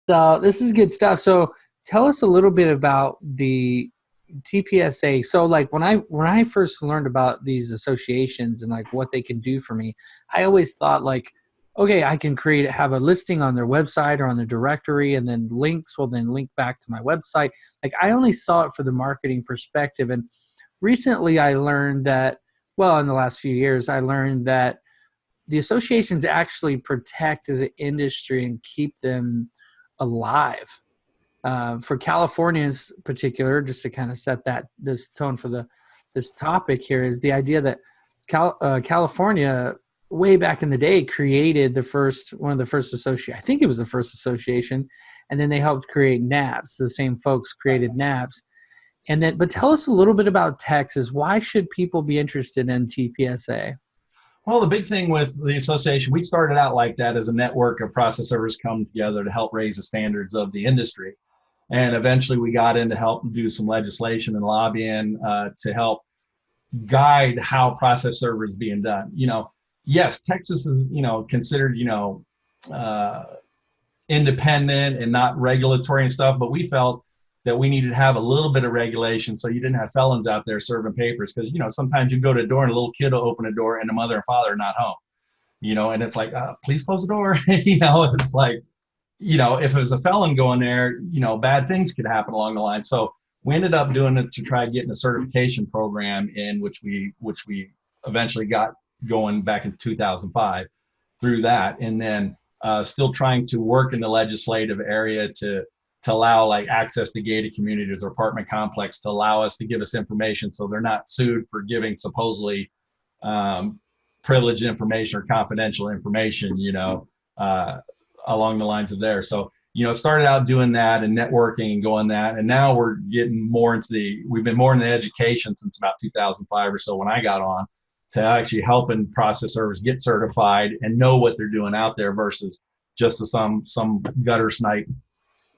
So this is good stuff. So tell us a little bit about the TPSA. So like when I first learned about these associations and like what they can do for me, I always thought like, okay, I can have a listing on their website or on the directory, and then links will then link back to my website. Like I only saw it for the marketing perspective. And recently I learned that, well, in the last few years, I learned that the associations actually protect the industry and keep them alive. For Californians in particular, just to kind of set this tone for this topic here, is the idea that California way back in the day created one of the first association. I think it was the first association, and then they helped create NABS. The same folks created NABS, and then. But tell us a little bit about Texas. Why should people be interested in TPSA? Well, the big thing with the association, we started out like that as a network of process servers come together to help raise the standards of the industry. And eventually we got in to help do some legislation and lobbying to help guide how process server is being done. Yes, Texas is, considered, independent and not regulatory and stuff, but we felt that we needed to have a little bit of regulation so you didn't have felons out there serving papers. Because, sometimes you go to a door and a little kid will open a door and the mother and father are not home, and it's like, please close the door. It's like, if it was a felon going there, bad things could happen along the line. So we ended up doing it to try getting a certification program in which we eventually got going back in 2005 through that. And then still trying to work in the legislative area to allow like access to gated communities or apartment complex to allow us to give us information so they're not sued for giving supposedly privileged information or confidential information, along the lines of there. So, started out doing that and networking and going that. And now we're getting more we've been more in the education since about 2005 or so when I got on to actually helping process servers get certified and know what they're doing out there versus just some gutter snipe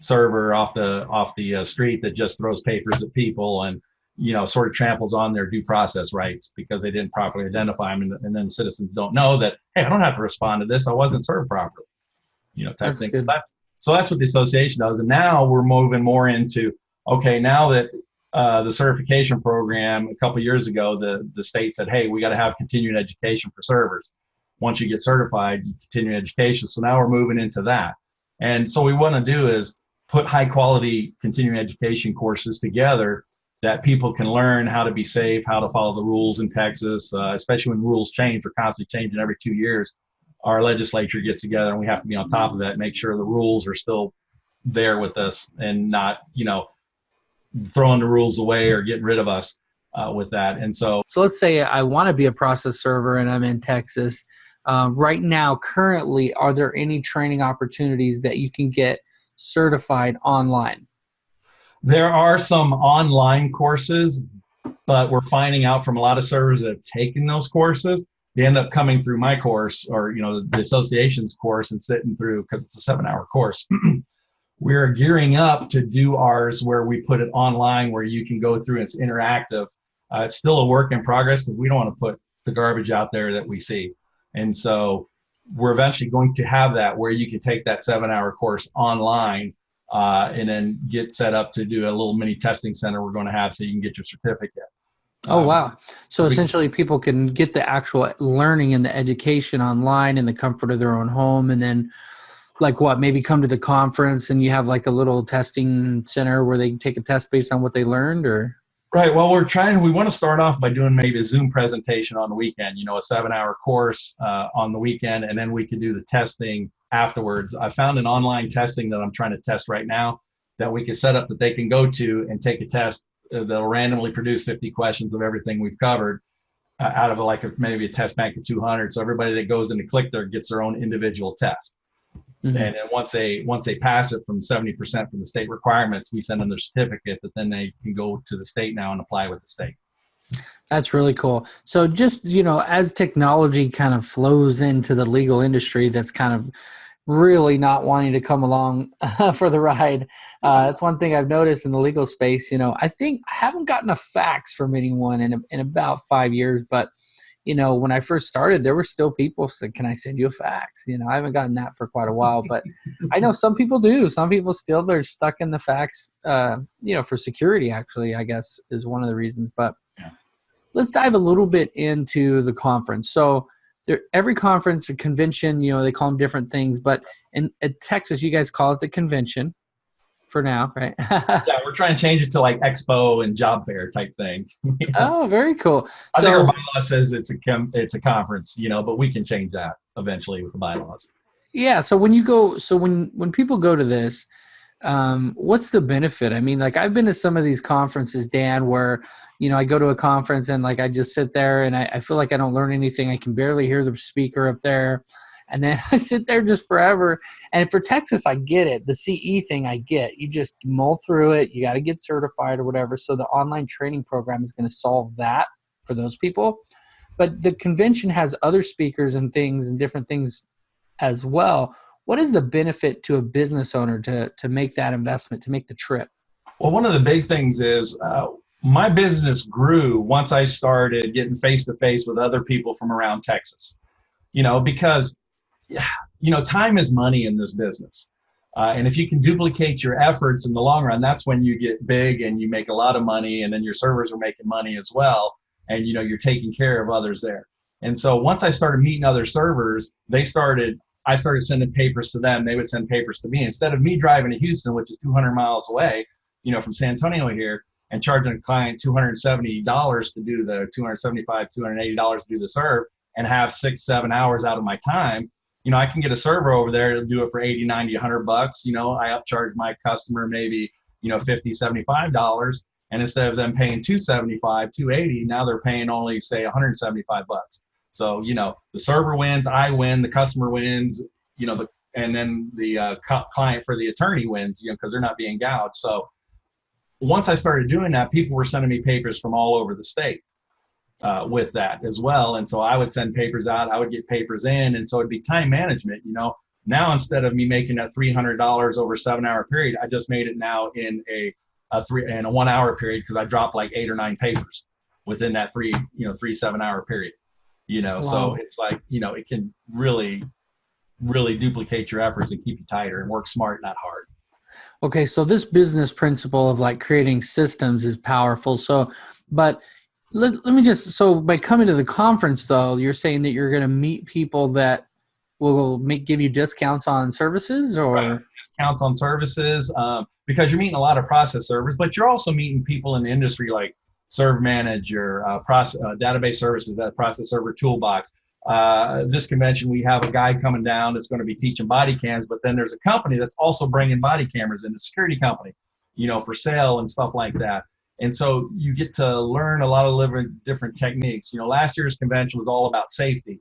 server off the street that just throws papers at people and sort of tramples on their due process rights because they didn't properly identify them, and then citizens don't know that, hey, I don't have to respond to this, I wasn't served properly, type That's thing. good. So that's what the association does. And now we're moving more into, okay, now that the certification program a couple of years ago, the state said, hey, we got to have continuing education for servers. Once you get certified, you continue education. So now we're moving into that. And so what we want to do is put high quality continuing education courses together that people can learn how to be safe, how to follow the rules in Texas, especially when rules change. They're constantly changing every 2 years. Our legislature gets together and we have to be on top of that, make sure the rules are still there with us and not, throwing the rules away or getting rid of us with that. And so let's say I want to be a process server and I'm in Texas. Right now, currently, are there any training opportunities that you can get certified online? There are some online courses, but we're finding out from a lot of servers that have taken those courses, they end up coming through my course or, the association's course and sitting through, because it's a 7-hour course. We're gearing up to do ours where we put it online where you can go through and it's interactive. It's still a work in progress because we don't want to put the garbage out there that we see. And so we're eventually going to have that where you can take that 7-hour course online and then get set up to do a little mini testing center we're going to have so you can get your certificate. Oh, wow. So essentially people can get the actual learning and the education online in the comfort of their own home, and then maybe come to the conference and you have like a little testing center where they can take a test based on what they learned, or? Right. Well, we want to start off by doing maybe a Zoom presentation on the weekend, a 7-hour course on the weekend, and then we can do the testing afterwards. I found an online testing that I'm trying to test right now that we can set up that they can go to and take a test. They'll randomly produce 50 questions of everything we've covered out of maybe a test bank of 200. So everybody that goes in to click there gets their own individual test. Mm-hmm. And then once they pass it from 70% from the state requirements, we send them their certificate that then they can go to the state now and apply with the state. That's really cool. So just, as technology kind of flows into the legal industry that's kind of really not wanting to come along for the ride. That's one thing I've noticed in the legal space. I think I haven't gotten a fax from anyone in about 5 years, but when I first started, there were still people said, "Can I send you a fax?" I haven't gotten that for quite a while, but I know some people do. Some people still they're stuck in the fax, for security. Actually, I guess is one of the reasons. But Yeah. let's dive a little bit into the conference. So every conference or convention, they call them different things, but in at Texas, you guys call it the convention for now, right? Yeah, we're trying to change it to like expo and job fair type thing. Oh, very cool. I think our So bylaw says it's a conference, but we can change that eventually with the bylaws. yeah, so when people go to this, what's the benefit? I mean, like I've been to some of these conferences, Dan, where I go to a conference and like I just sit there and I feel like I don't learn anything. I can barely hear the speaker up there, and then I sit there just forever. And for Texas, I get it. The CE thing, I get. You just mull through it. You got to get certified or whatever. So the online training program is going to solve that for those people. But the convention has other speakers and things and different things as well. What is the benefit to a business owner to make that investment, to make the trip? Well, one of the big things is my business grew once I started getting face to face with other people from around Texas. Because time is money in this business. And if you can duplicate your efforts in the long run, that's when you get big and you make a lot of money, and then your servers are making money as well. And you're taking care of others there. And so once I started meeting other servers, I started sending papers to them. They would send papers to me instead of me driving to Houston, which is 200 miles away, from San Antonio here, and charging a client $270 to do the $280 to do the serve and have 6-7 hours out of my time. I can get a server over there to do it for 80, 90, $100. I upcharge my customer maybe, $50, $75. And instead of them paying $275, $280, now they're paying only say $175. So, the server wins, I win, the customer wins, and then the client for the attorney wins, because they're not being gouged. So once I started doing that, people were sending me papers from all over the state with that as well. And so I would send papers out, I would get papers in. And so it'd be time management, Now, instead of me making that $300 over a 7-hour period, I just made it now in a 1 hour period, because I dropped like 8 or 9 papers within that 7-hour period. So Wow. it's like, it can really, really duplicate your efforts and keep you tighter and work smart, not hard. Okay, so this business principle of like creating systems is powerful. So, but let me just, so by coming to the conference though, you're saying that you're going to meet people that will give you discounts on services Right. or? Discounts on services, because you're meeting a lot of process servers, but you're also meeting people in the industry like Serve Manager, database services, that process server toolbox. This convention, we have a guy coming down that's going to be teaching body cams, but then there's a company that's also bringing body cameras in, a security company, for sale and stuff like that. And so you get to learn a lot of different techniques. Last year's convention was all about safety,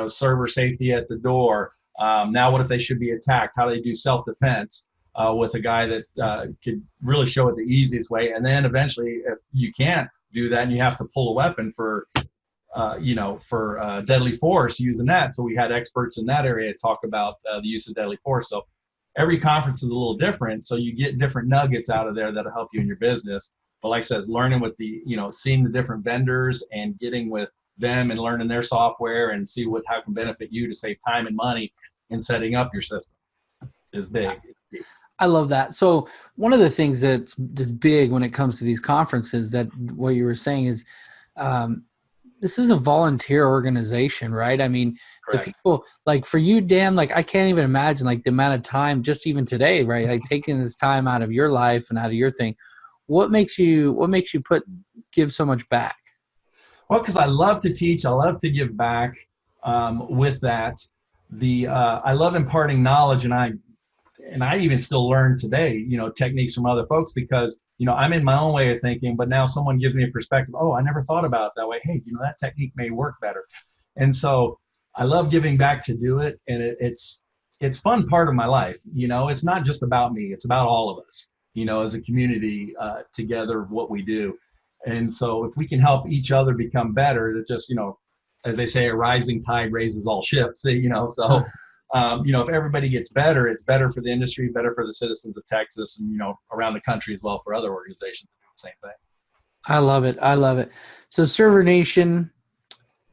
server safety at the door. Now, what if they should be attacked? How do they do self-defense with a guy that could really show it the easiest way? And then eventually, if you can't do that and you have to pull a weapon for deadly force using that. So we had experts in that area talk about the use of deadly force. So every conference is a little different. So you get different nuggets out of there that'll help you in your business. But like I said, learning with seeing the different vendors and getting with them and learning their software and see how it can benefit you to save time and money in setting up your system is big. I love that. So one of the things that's big when it comes to these conferences, that what you were saying is, this is a volunteer organization, right? I mean, the Correct. people like for you, Dan, like I can't even imagine like the amount of time just even today, right? Like taking this time out of your life and out of your thing. What makes you give so much back? Well, because I love to teach, I love to give back. With that, I love imparting knowledge, and I even still learn today, techniques from other folks, because, I'm in my own way of thinking, but now someone gives me a perspective. Oh, I never thought about it that way. Hey, that technique may work better. And so I love giving back to do it. And it's fun part of my life. It's not just about me. It's about all of us, as a community together, what we do. And so if we can help each other become better, that just, as they say, a rising tide raises all ships, so if everybody gets better, it's better for the industry, better for the citizens of Texas, and around the country as well for other organizations to do the same thing. I love it. I love it. So Server Nation,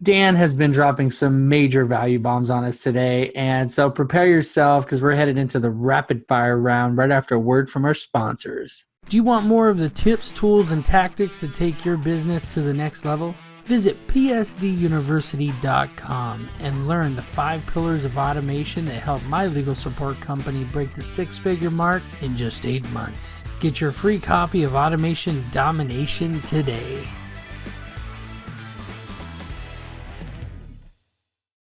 Dan has been dropping some major value bombs on us today. And so prepare yourself because we're headed into the rapid fire round right after a word from our sponsors. Do you want more of the tips, tools, and tactics to take your business to the next level? Visit psduniversity.com and learn the 5 pillars of automation that helped my legal support company break the 6-figure mark in just 8 months. Get your free copy of Automation Domination today.